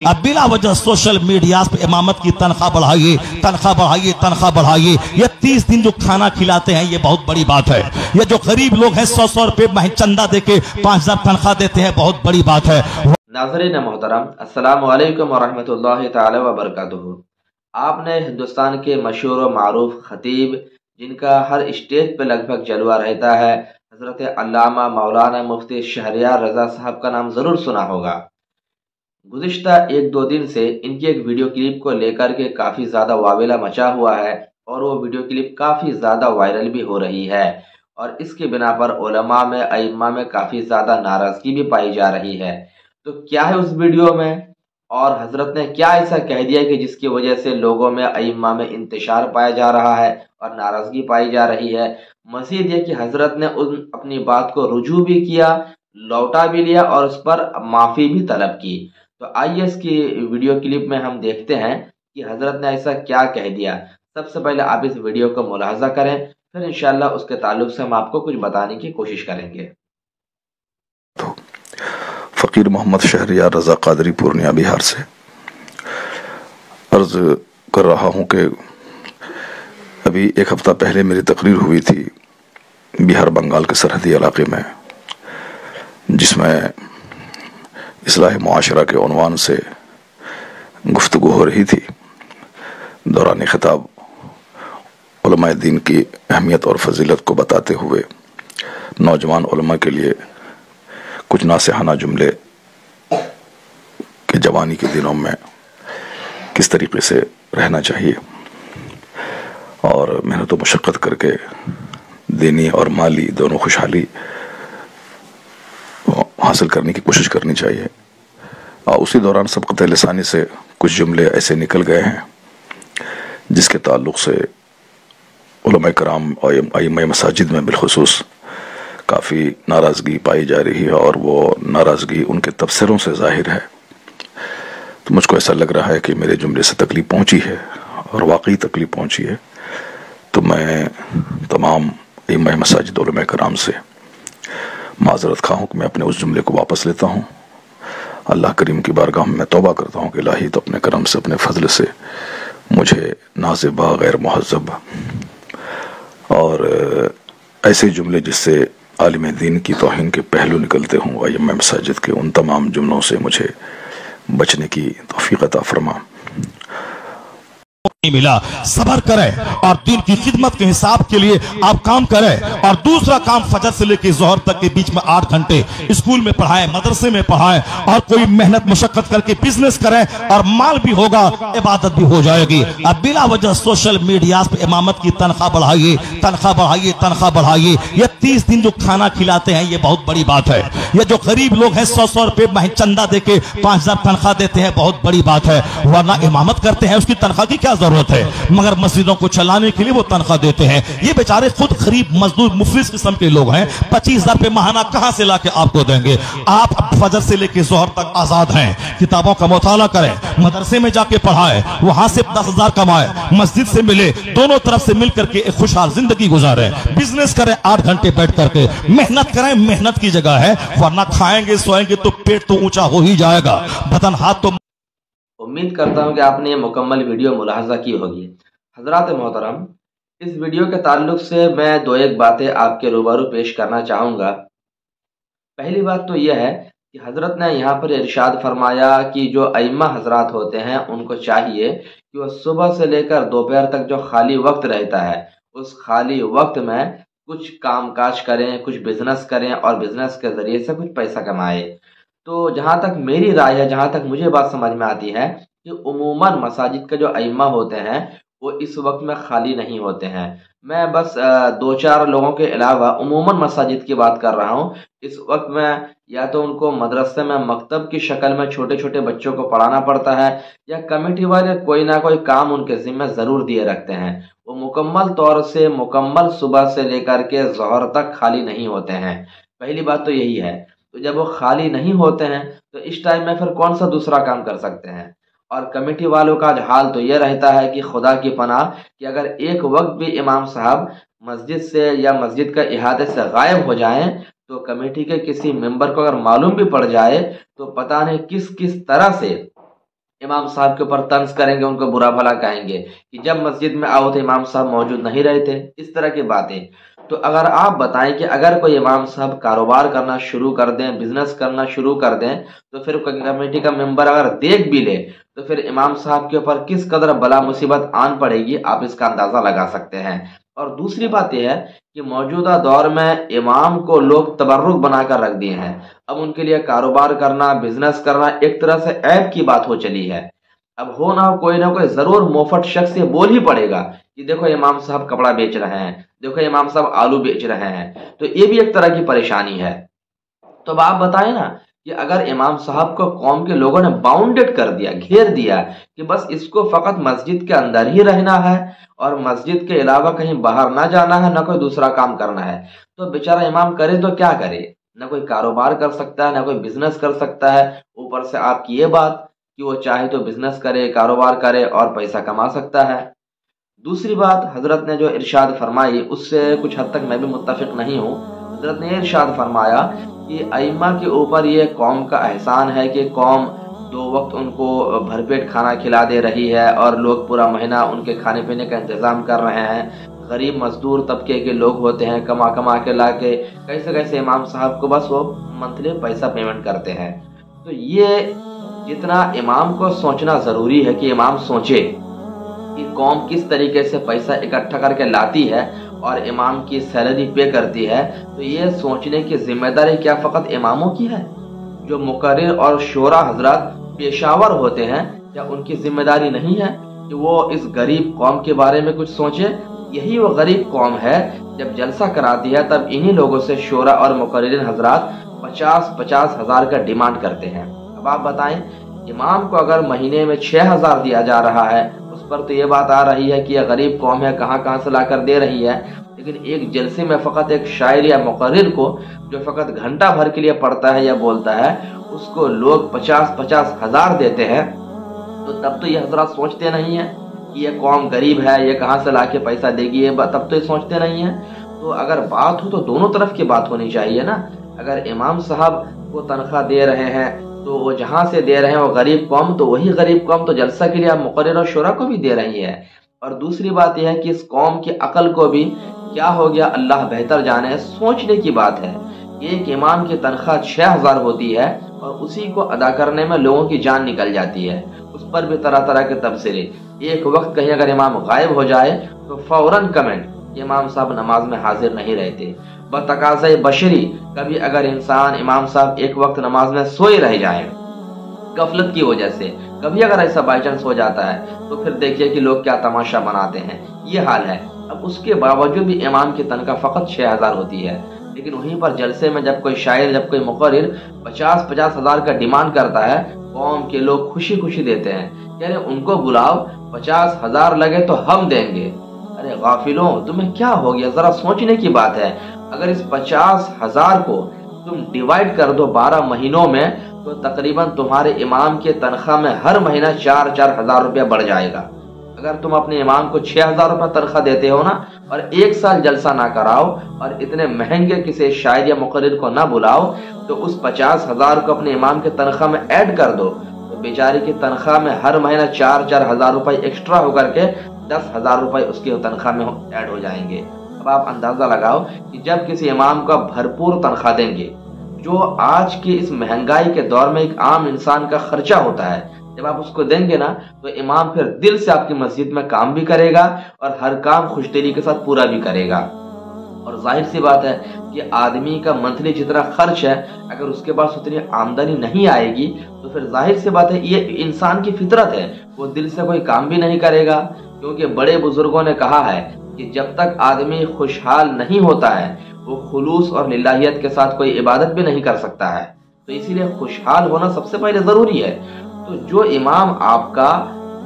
अब बिला वजह सोशल मीडिया पे इमामत की तनख्वाह बढ़ाइए, तनख्वाह बढ़ाइए, तनख्वाह बढ़ाइए। ये 30 दिन जो खाना खिलाते हैं ये बहुत बड़ी बात है। ये जो गरीब लोग हैं 100 रुपए महीने चंदा देके 5000 तनख्वाह देते हैं, बहुत बड़ी बात है। नाज़रीन मोहतरम, अस्सलामु अलैकुम वरहमतुल्लाहि ताला वबरकातुहू। आपने हिंदुस्तान के मशहूर व मारूफ खतीब, जिनका हर स्टेज पे लगभग जलवा रहता है, हजरत अल्लामा मौलाना मुफ्ती शहरियार रजा साहब का नाम जरूर सुना होगा। गुज़िश्ता 1-2 दिन से इनकी एक वीडियो क्लिप को लेकर के काफ़ी ज़्यादा वावेला मचा हुआ है और वो वीडियो क्लिप काफ़ी ज़्यादा वायरल भी हो रही है और इसके बिना पर उलमा में, अइम्मा में काफ़ी ज़्यादा नाराज़गी भी पाई जा रही है। तो क्या है उस वीडियो में और हज़रत ने क्या ऐसा कह दिया कि जिसकी वजह से लोगों में, अइम्मा में इंतशार पाया जा रहा है और नाराज़गी पाई जा रही है। मज़ीद ये कि हज़रत ने अपनी बात को रुजू भी किया, लौटा भी लिया और उस पर माफ़ी भी तलब की। तो आइए इसकी वीडियो क्लिप में हम देखते हैं कि हजरत ने ऐसा क्या कह दिया। सबसे पहले आप इस वीडियो को मुलाहजा करें, फिर इंशाल्लाह उसके ताल्लुक से हम आपको कुछ बताने की कोशिश करेंगे। फ़कीर मोहम्मद शहरियार रजा कादरी पूर्णिया बिहार से अर्ज कर रहा हूँ कि अभी 1 हफ्ता पहले मेरी तकरीर हुई थी बिहार बंगाल के सरहदी इलाके में, जिसमें इस्लाह मुआशरा के उन्वान से गुफ्तगू हो रही थी। दौरान खिताब उलमाए दीन की अहमियत और फजीलत को बताते हुए नौजवान उलमा के लिए कुछ नासिहाना जुमले कि जवानी के दिनों में किस तरीके से रहना चाहिए और मेहनत व मशक्क़त करके दीनी और माली दोनों खुशहाली हासिल करने की कोशिश करनी चाहिए। और उसी दौरान सबक़त लिसानी से कुछ जुमले ऐसे निकल गए हैं जिसके ताल्लुक़ से उलमा कराम और अइम्मा मसाजिद में बिलखुसूस काफ़ी नाराज़गी पाई जा रही है और वो नाराज़गी उनके तबसरों से ज़ाहिर है। तो मुझको ऐसा लग रहा है कि मेरे जुमले से तकलीफ़ पहुंची है और वाकई तकलीफ़ पहुंची है। तो मैं तमाम अइम्मा मसाजिद उलमा कराम से माज़रत खा हूँ कि मैं अपने उस जुमले को वापस लेता हूँ। अल्लाह करीम की बारगाह में मैं तौबा करता हूँ कि इलाही तो अपने करम से, अपने फजल से मुझे नाज़िबा, गैर मुहज़्ज़ब और ऐसे जुमले जिससे आलिम दीन की तौहीन के पहलू निकलते हों, अइम्मा मसाजिद के उन तमाम जुमलों से मुझे बचने की तौफीक अता फरमा। मिला सबर करें और दिन की खिदमत के हिसाब के लिए आप काम करें। और दूसरा काम, फजर से लेकर जोहर तक के बीच में 8 घंटे स्कूल में पढ़ाएं, मदरसे में पढ़ाएं और कोई मेहनत मुशक्कत करके बिजनेस करें और माल भी होगा, इबादत भी हो जाएगी। अब बिला वजह सोशल मीडिया पे इमामत की तनख्वाह बढ़ाइए, तनख्वाह बढ़ाइए, तनख्वाह बढ़ाइए। ये 30 दिन जो खाना खिलाते हैं ये बहुत बड़ी बात है। ये जो गरीब लोग हैं 100 रुपए महीने चंदा देके 5000 तनख्वाह देते हैं, बहुत बड़ी बात है। वरना इमामत करते हैं उसकी तनख्वाह की क्या जरूरत है, मगर मस्जिदों को चलाने के लिए वो तनख्वाह देते हैं। ये बेचारे खुद गरीब मजदूर मुफलिस किस्म के लोग हैं, 25,000 रुपए महाना कहां से लाके आपको देंगे। आप फजर से लेकर जोहर तक आजाद हैं, किताबों का मुताला करें, मदरसे में जाके पढ़ाएं, वहां से 10,000 कमाएं, मस्जिद से मिले, दोनों तरफ से मिल करके एक खुशहाल जिंदगी गुजारें, बिजनेस करें, 8 घंटे बैठ करके मेहनत करें। मेहनत की जगह है, वरना खाएंगे सोएंगे तो पेट तो ऊंचा हो ही जाएगा, बदन हाथ तो। उम्मीद करता हूँ कि आपने ये मुकम्मल वीडियो मुलाहजा की होगी। हजरात मोहतरम, इस वीडियो के ताल्लुक से मैं 2-1 बातें आपके रूबरू पेश करना चाहूँगा। पहली बात तो यह है कि हजरत ने यहाँ पर इरशाद फरमाया कि जो अइम्मा हजरात होते हैं उनको चाहिए कि वह सुबह से लेकर दोपहर तक जो खाली वक्त रहता है उस खाली वक्त में कुछ काम काज करें, कुछ बिजनेस करें और बिजनेस के ज़रिए से कुछ पैसा कमाए। तो जहाँ तक मेरी राय है, जहाँ तक मुझे बात समझ में आती है कि उमूमन मसाजिद के जो अइम्मा होते हैं वो इस वक्त में खाली नहीं होते हैं। मैं बस 2-4 लोगों के अलावा उमूमन मसाजिद की बात कर रहा हूँ। इस वक्त में या तो उनको मदरसे में मकतब की शक्ल में छोटे छोटे बच्चों को पढ़ाना पड़ता है या कमेटी वाले कोई ना कोई काम उनके ज़िम्मे ज़रूर दिए रखते हैं। वो मुकम्मल तौर से मुकम्मल सुबह से लेकर के ज़ोहर तक खाली नहीं होते हैं। पहली बात तो यही है। तो जब वो खाली नहीं होते हैं तो इस टाइम में फिर कौन सा दूसरा काम कर सकते हैं। और कमेटी वालों का हाल तो ये रहता है कि खुदा की पनाह कि अगर एक वक्त भी इमाम साहब मस्जिद से या मस्जिद का इहाते से गायब हो जाएं तो कमेटी के किसी मेंबर को अगर मालूम भी पड़ जाए तो पता नहीं किस किस तरह से इमाम साहब के ऊपर तंज करेंगे, उनको बुरा भला कहेंगे कि जब मस्जिद में आओ तो इमाम साहब मौजूद नहीं रहे थे, इस तरह की बातें। तो अगर आप बताएं कि अगर कोई इमाम साहब कारोबार करना शुरू कर दें, बिजनेस करना शुरू कर दें, तो फिर कमेटी का मेंबर अगर देख भी ले तो फिर इमाम साहब के ऊपर किस कदर बला मुसीबत आन पड़ेगी, आप इसका अंदाजा लगा सकते हैं। और दूसरी बात यह है कि मौजूदा दौर में इमाम को लोग तबर्रुक बनाकर रख दिए हैं। अब उनके लिए कारोबार करना, बिजनेस करना एक तरह से ऐब की बात हो चली है। अब हो ना कोई जरूर मोफट शख्स ये बोल ही पड़ेगा कि देखो इमाम साहब कपड़ा बेच रहे हैं, देखो इमाम साहब आलू बेच रहे हैं। तो ये भी एक तरह की परेशानी है। तो अब आप बताएं ना कि अगर इमाम साहब को कौम के लोगों ने बाउंडेड कर दिया, घेर दिया कि बस इसको फकत मस्जिद के अंदर ही रहना है और मस्जिद के अलावा कहीं बाहर ना जाना है, ना कोई दूसरा काम करना है, तो बेचारा इमाम करे तो क्या करे? ना कोई कारोबार कर सकता है, ना कोई बिजनेस कर सकता है। ऊपर से आपकी ये बात कि वो चाहे तो बिजनेस करे, कारोबार करे और पैसा कमा सकता है। दूसरी बात, हजरत ने जो इरशाद फरमाई उससे कुछ हद तक मैं भी मुत्तफिक नहीं हूँ। हजरत ने इरशाद फरमाया कि अइम्मा के ऊपर ये कौम का एहसान है कि कौम 2 वक्त उनको भरपेट खाना खिला दे रही है और लोग पूरा महीना उनके खाने पीने का इंतज़ाम कर रहे हैं। गरीब मजदूर तबके के लोग होते हैं, कमा कमा के ला के कैसे कैसे इमाम साहब को बस वो मंथली पैसा पेमेंट करते हैं। तो ये जितना इमाम को सोचना ज़रूरी है कि इमाम सोचे कि कौम किस तरीके से पैसा इकट्ठा करके लाती है और इमाम की सैलरी पे करती है, तो ये सोचने की जिम्मेदारी क्या फ़कत इमामों की है? जो मुकर्रिर और शोरा हजरात पेशावर होते हैं, क्या उनकी जिम्मेदारी नहीं है कि वो इस गरीब कौम के बारे में कुछ सोचे? यही वो गरीब कौम है जब जलसा कराती है तब इन्हीं लोगों से शोरा और मुकर्रिर हजरात 50-50 हज़ार का डिमांड करते हैं। अब आप बताएं, इमाम को अगर महीने में 6,000 दिया जा रहा है, उस पर तो ये बात आ रही है कि यह गरीब कौम है, कहाँ कहाँ से लाकर दे रही है। लेकिन एक जलसे में फ़कत एक शायर या मुकर्रिर को जो फ़कत घंटा भर के लिए पढ़ता है या बोलता है, उसको लोग 50-50 हज़ार देते हैं। तो तब तो ये हजरात सोचते नहीं है कि ये कौम गरीब है, ये कहाँ से लाके पैसा देगी, ये तब तो ये सोचते नहीं है। तो अगर बात हो तो दोनों तरफ की बात होनी चाहिए ना। अगर इमाम साहब को तनख्वाह दे रहे हैं तो वो जहाँ से दे रहे हैं वो गरीब कौम, तो वही गरीब कौम तो जलसा के लिए आप मुकर्रिर और शोरा को भी दे रही है। और दूसरी बात यह है कि इस कौम की अकल को भी क्या हो गया अल्लाह बेहतर जाने, सोचने की बात है। एक इमाम की तनख्वाह 6,000 होती है और उसी को अदा करने में लोगों की जान निकल जाती है। उस पर भी तरह तरह के तबसरे। एक वक्त कहीं अगर इमाम गायब हो जाए तो फौरन कमेंट, इमाम साहब नमाज में हाजिर नहीं रहते। बतकाज़े बशरी, कभी अगर इंसान इमाम साहब एक वक्त नमाज में सोए रह जाए गफलत की वजह से, कभी अगर ऐसा बाई चांस हो जाता है तो फिर देखिए कि लोग क्या तमाशा बनाते हैं। ये हाल है। अब उसके बावजूद भी इमाम की तनख्वाह फ़कत 6,000 होती है। लेकिन वहीं पर जलसे में जब कोई शायर, जब कोई मुकर्रिर 50-50 हज़ार का डिमांड करता है, कौम के लोग खुशी खुशी देते हैं। कह रहे उनको बुलाओ, 50,000 लगे तो हम देंगे। अरे गाफिलों, तुम्हें क्या हो गया? जरा सोचने की बात है। अगर इस 50,000 को तुम डिवाइड कर दो 12 महीनों में, तो तकरीबन तुम्हारे इमाम के तनख्वाह में हर महीना 4-4 हज़ार रुपया बढ़ जाएगा। अगर तुम अपने इमाम को 6,000 रुपया तनख्वाह देते हो ना, और 1 साल जलसा ना कराओ और इतने महंगे किसी शायर या मुकर्रिर को ना बुलाओ, तो उस 50,000 को अपने इमाम के तनख्वाह में ऐड कर दो, तो बेचारे की तनख्वाह में हर महीना 4-4 हज़ार रुपये एक्स्ट्रा होकर के 10,000 रुपये उसकी तनख्वाह में ऐड हो जाएंगे। अब आप अंदाजा लगाओ कि जब किसी इमाम का भरपूर तनख्वाह देंगे, जो आज की इस महंगाई के दौर में एक आम इंसान का खर्चा होता है, जब आप उसको देंगे ना, तो इमाम फिर दिल से आपकी मस्जिद में काम भी करेगा और हर काम खुशदिली के साथ पूरा भी करेगा। और जाहिर सी बात है कि आदमी का मंथली जितना खर्च है, अगर उसके पास उतनी आमदनी नहीं आएगी, तो फिर जाहिर सी बात है ये इंसान की फितरत है, वो दिल से कोई काम भी नहीं करेगा। क्योंकि बड़े बुजुर्गों ने कहा है कि जब तक आदमी खुशहाल नहीं होता है, वो खुलूस और लिल्लाहियत के साथ कोई इबादत भी नहीं कर सकता है। तो इसीलिए खुशहाल होना सबसे पहले ज़रूरी है। तो जो इमाम आपका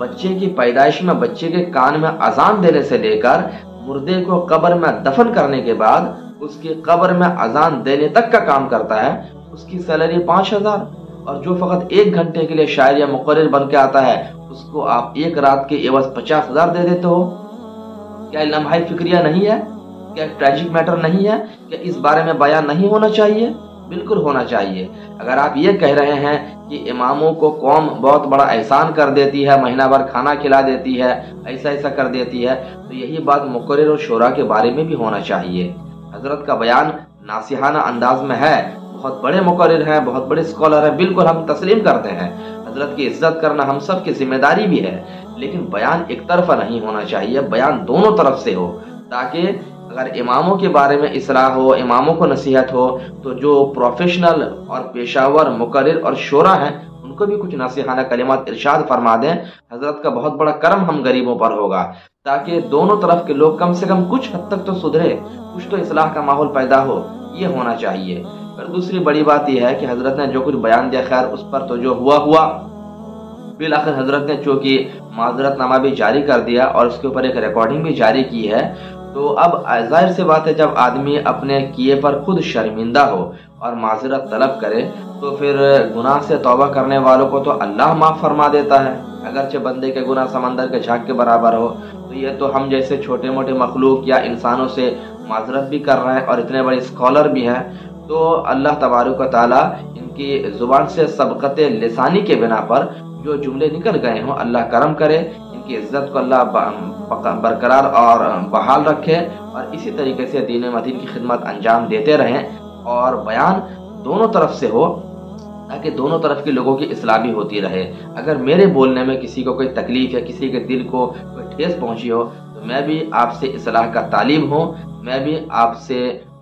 बच्चे की पैदाइश में बच्चे के कान में अजान देने से लेकर मुर्दे को कब्र में दफन करने के बाद उसकी कब्र में अजान देने तक का काम करता है, उसकी सैलरी 5,000। और जो फकत 1 घंटे के लिए शायर या मुकर्रिर बन के आता है, उसको आप 1 रात के एवज 50,000 दे देते हो। क्या लम्हा फिक्रिया नहीं है? क्या ट्रैजिक मैटर नहीं है? क्या इस बारे में बयान नहीं होना चाहिए? बिल्कुल होना चाहिए। अगर आप ये कह रहे हैं कि इमामों को कौम बहुत बड़ा एहसान कर देती है, महीना भर खाना खिला देती है, ऐसा ऐसा कर देती है, तो यही बात मुकर्रिर और शोरा के बारे में भी होना चाहिए। हजरत का बयान नासिहाना अंदाज में है, बहुत बड़े मुकर्रिर हैं, बहुत बड़े स्कॉलर हैं, बिल्कुल हम तस्लीम करते हैं। हजरत की इज्जत करना हम सब की जिम्मेदारी भी है, लेकिन बयान एक तरफा नहीं होना चाहिए, बयान दोनों तरफ से हो, ताकि अगर इमामों के बारे में इस्लाह हो, इमामों को नसीहत हो, तो जो प्रोफेशनल और पेशावर मुकर्रिर और शोरा हैं उनको भी कुछ नसीहाना कलिमात इरशाद फरमा दें। हजरत का बहुत बड़ा करम हम गरीबों पर होगा, ताकि दोनों तरफ के लोग कम से कम कुछ हद तक तो सुधरे, कुछ तो इस्लाह का माहौल पैदा हो, ये होना चाहिए। पर दूसरी बड़ी बात यह है कि हजरत ने जो कुछ बयान दिया, खैर उस पर तो जो हुआ हुआ, बिल आखिर हजरत ने चूंकि माजरतनामा भी जारी कर दिया और उसके ऊपर एक रिकॉर्डिंग भी जारी की है, तो अब जाहिर सी बात है जब आदमी अपने किए पर खुद शर्मिंदा हो और माजरत तलब करे, तो फिर गुनाह से तौबा करने वालों को तो अल्लाह माफ़ फरमा देता है। अगरचे बंदे के गुनाह समंदर के झाग के बराबर हो, तो ये तो हम जैसे छोटे मोटे मखलूक या इंसानों से माजरत भी कर रहे हैं और इतने बड़े स्कॉलर भी हैं, तो अल्लाह तबारक व तआला इनकी ज़ुबान से सबक़त लिसानी के बिना पर जो जुमले निकल गए हों, अल्लाह करम करे, इनकी इज्जत को अल्लाह बरकरार और बहाल रखे, और इसी तरीके से दीन मदीन की खिदमत अंजाम देते रहें और बयान दोनों तरफ से हो, ताकि दोनों तरफ के लोगों की इस्लाह भी होती रहे। अगर मेरे बोलने में किसी को कोई तकलीफ या किसी के दिल को कोई ठेस पहुंची हो, तो मैं भी आपसे इस्लाह का तालिब हूँ, मैं भी आपसे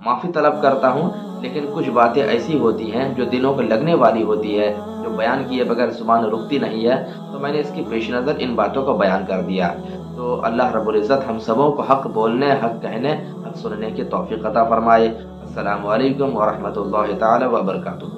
माफ़ी तलब करता हूँ, लेकिन कुछ बातें ऐसी होती हैं जो दिलों को लगने वाली होती है, जो बयान किए बगैर ज़ुबान रुकती नहीं है, तो मैंने इसकी पेश नज़र इन बातों को बयान कर दिया। तो अल्लाह रब्बुल इज़्ज़त हम सबों को हक़ बोलने, हक़ कहने, हक़ सुनने की तौफ़ीक़ अता फ़रमाए। अस्सलामु अलैकुम व रहमतुल्लाहि तआला व बरकातुहू।